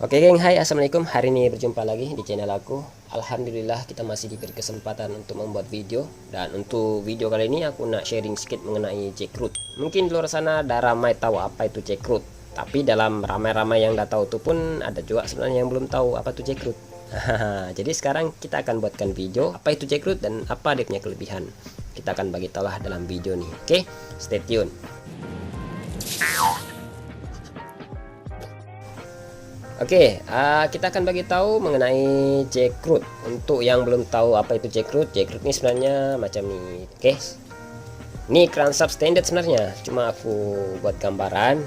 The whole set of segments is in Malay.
Oke geng, hai assalamualaikum. Hari ini berjumpa lagi di channel aku. Alhamdulillah kita masih diberi kesempatan untuk membuat video. Dan untuk video kali ini aku nak sharing sedikit mengenai jackroot. Mungkin di luar sana ada ramai tahu apa itu jackroot, tapi dalam ramai-ramai yang udah tahu itu pun ada juga sebenarnya yang belum tahu apa itu jackroot. Jadi sekarang kita akan buatkan video apa itu jackroot dan apa dia punya kelebihan. Kita akan bagi tahu lah dalam video nih. Oke, stay tune. Oke, kita akan bagi tahu mengenai jackroot. Untuk yang belum tahu apa itu jackroot ini sebenarnya macam nih. Oke, ini crankshaft standard sebenarnya, cuma aku buat gambaran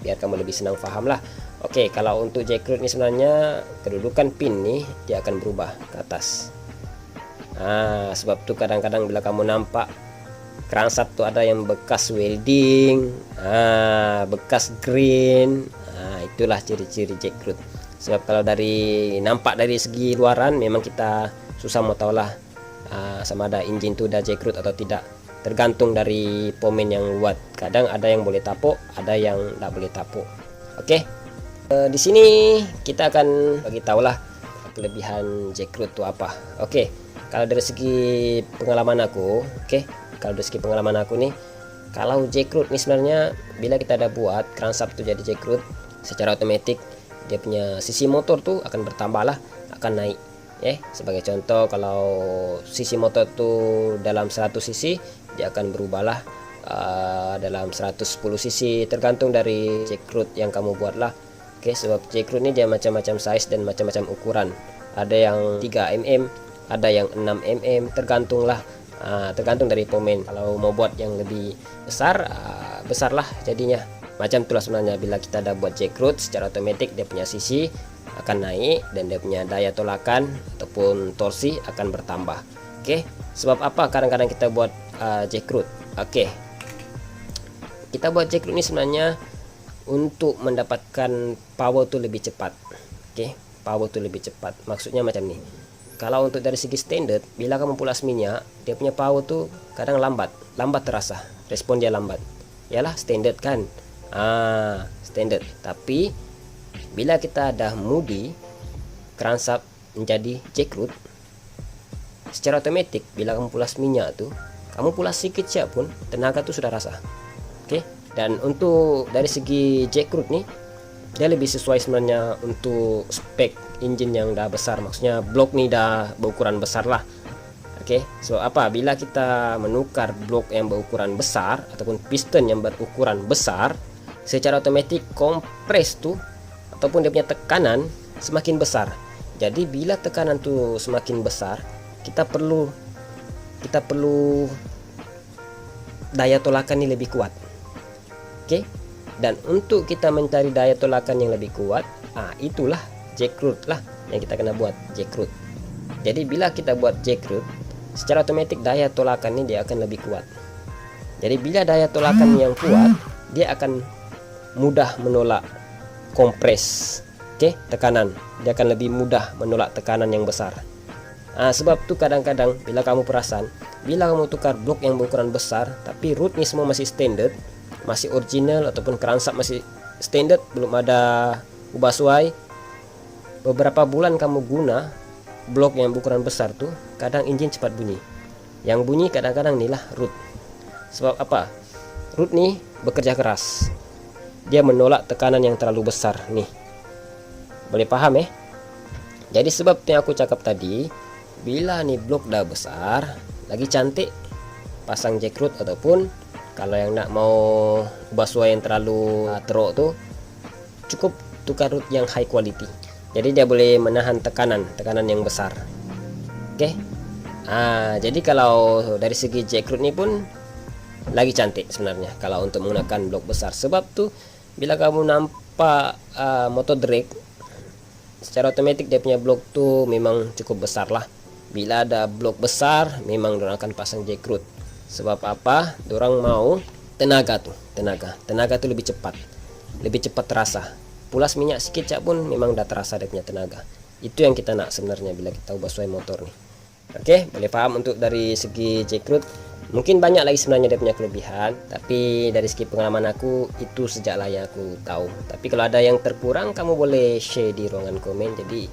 biar kamu lebih senang paham lah. Oke, kalau untuk jackroot ini sebenarnya kedudukan pin nih dia akan berubah ke atas. Sebab tuh kadang-kadang bila kamu nampak crankshaft tuh ada yang bekas welding, bekas green. Itulah ciri-ciri jackroot. Sebab kalau nampak dari segi luaran memang kita susah mau tahu lah sama ada engine tuh udah jackroot atau tidak, tergantung dari pomen yang buat. Kadang ada yang boleh tapuk, ada yang tidak boleh tapuk. Oke, di sini kita akan bagi tahu lah kelebihan jackroot itu apa. Oke, kalau dari segi pengalaman aku, nih, kalau jackroot ini sebenarnya bila kita ada buat crankshaft itu jadi jackroot, secara otomatis dia punya sisi motor tuh akan bertambah lah, akan naik. Sebagai contoh, kalau sisi motor tuh dalam 100 cc dia akan berubah lah dalam 110 cc, tergantung dari jackroot yang kamu buat lah. Sebab jackroot ini dia macam-macam size dan macam-macam ukuran. Ada yang 3 mm, ada yang 6 mm, tergantung lah. Tergantung dari pomen. Kalau mau buat yang lebih besar, besar lah jadinya. Macam itulah sebenarnya bila kita ada buat jackroot, secara otomatis dia punya sisi akan naik dan dia punya daya tolakan ataupun torsi akan bertambah. Sebab apa kadang-kadang kita buat jackroot? Kita buat jackroot ini sebenarnya untuk mendapatkan power tuh lebih cepat. Power tuh lebih cepat. Maksudnya macam nih. Kalau untuk dari segi standard, bila kamu pulas minyak, dia punya power tuh kadang lambat terasa. Respon dia lambat. Yalah standard kan. Standard. Tapi bila kita dah mudi crankshaft menjadi jackroot, secara otomatis bila kamu pulas minyak tuh, kamu pulas sedikit saja pun tenaga tuh sudah rasa. Dan untuk dari segi jackroot nih, dia lebih sesuai sebenarnya untuk spek engine yang dah besar. Maksudnya blok nih dah berukuran besar lah. So bila kita menukar blok yang berukuran besar ataupun piston yang berukuran besar, secara otomatis kompres tuh ataupun dia punya tekanan semakin besar. Jadi bila tekanan tuh semakin besar, kita perlu daya tolakan ini lebih kuat. Dan untuk kita mencari daya tolakan yang lebih kuat, itulah jackroot lah yang kita kena buat jackroot. Jadi bila kita buat jackroot, secara otomatis daya tolakan ini dia akan lebih kuat. Jadi bila daya tolakan yang kuat, dia akan mudah menolak kompres, tekanan. Dia akan lebih mudah menolak tekanan yang besar. Sebab tuh kadang-kadang bila kamu perasan, bila kamu tukar blok yang berukuran besar tapi rootnya semua masih standard, masih original ataupun crankshaft masih standard, belum ada ubah suai, beberapa bulan kamu guna blok yang berukuran besar tuh, kadang engine cepat bunyi. Yang bunyi kadang-kadang inilah root. Sebab apa? Root nih bekerja keras, dia menolak tekanan yang terlalu besar nih. Boleh paham Jadi sebab yang aku cakap tadi, bila nih blok dah besar, lagi cantik, pasang jackroot. Ataupun kalau yang nak mau ubah suai yang terlalu teruk tuh, cukup tukar root yang high quality. Jadi dia boleh menahan tekanan yang besar. Jadi kalau dari segi jackroot ini pun lagi cantik sebenarnya kalau untuk menggunakan blok besar. Sebab tuh bila kamu nampak motor drag, secara otomatis dia punya blok tuh memang cukup besar lah. Bila ada blok besar, memang dorang akan pasang jackroot. Sebab apa? Dorang mau tenaga tuh lebih cepat terasa. Pulas minyak sedikit cak pun memang udah terasa dia punya tenaga. Itu yang kita nak sebenarnya bila kita ubah suai motor nih. Boleh paham untuk dari segi jackroot. Mungkin banyak lagi sebenarnya dia punya kelebihan, tapi dari segi pengalaman aku itu sejaklah yang aku tahu. Tapi kalau ada yang terkurang, kamu boleh share di ruangan komen, jadi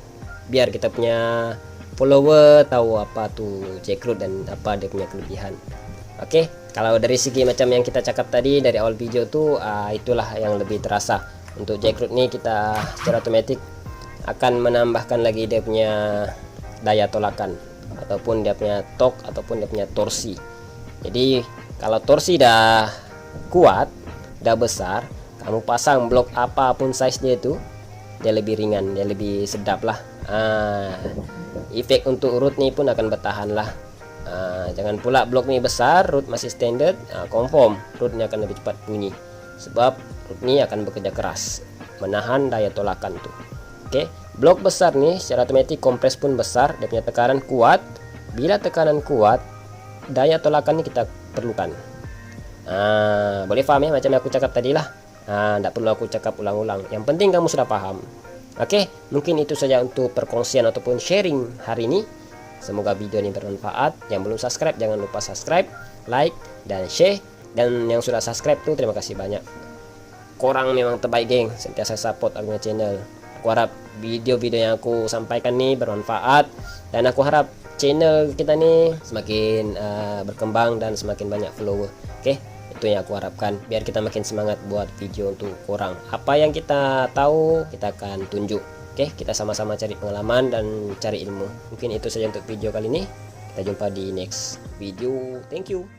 biar kita punya follower tahu apa tuh Jackroot dan apa dia punya kelebihan. Oke, kalau dari segi macam yang kita cakap tadi dari awal video tuh, itulah yang lebih terasa. Untuk Jackroot nih kita secara otomatis akan menambahkan lagi dia punya daya tolakan, ataupun dia punya torque, ataupun dia punya torsi. Jadi kalau torsi dah kuat, dah besar, kamu pasang blok apapun size dia itu, dia lebih ringan, dia lebih sedap lah. Efek untuk root nih pun akan bertahan lah. Jangan pula blok nih besar, root masih standard, confirm rootnya akan lebih cepat bunyi, sebab root nih akan bekerja keras menahan daya tolakan tuh. Oke, blok besar nih secara otomatis kompres pun besar, dia punya tekanan kuat. Bila tekanan kuat, daya tolakan ini kita perlukan. Boleh paham ya macam yang aku cakap tadi lah. Tidak perlu aku cakap ulang-ulang, yang penting kamu sudah paham. Oke, mungkin itu saja untuk perkongsian ataupun sharing hari ini. Semoga video ini bermanfaat. Yang belum subscribe jangan lupa subscribe, like, dan share. Dan yang sudah subscribe tuh terima kasih banyak. Korang memang terbaik geng, sentiasa support aku punya channel. Aku harap video-video yang aku sampaikan nih bermanfaat, dan aku harap channel kita nih semakin berkembang dan semakin banyak follower. Oke, itu yang aku harapkan, biar kita makin semangat buat video untuk korang. Apa yang kita tahu kita akan tunjuk. Oke, kita sama-sama cari pengalaman dan cari ilmu. Mungkin itu saja untuk video kali ini. Kita jumpa di next video. Thank you.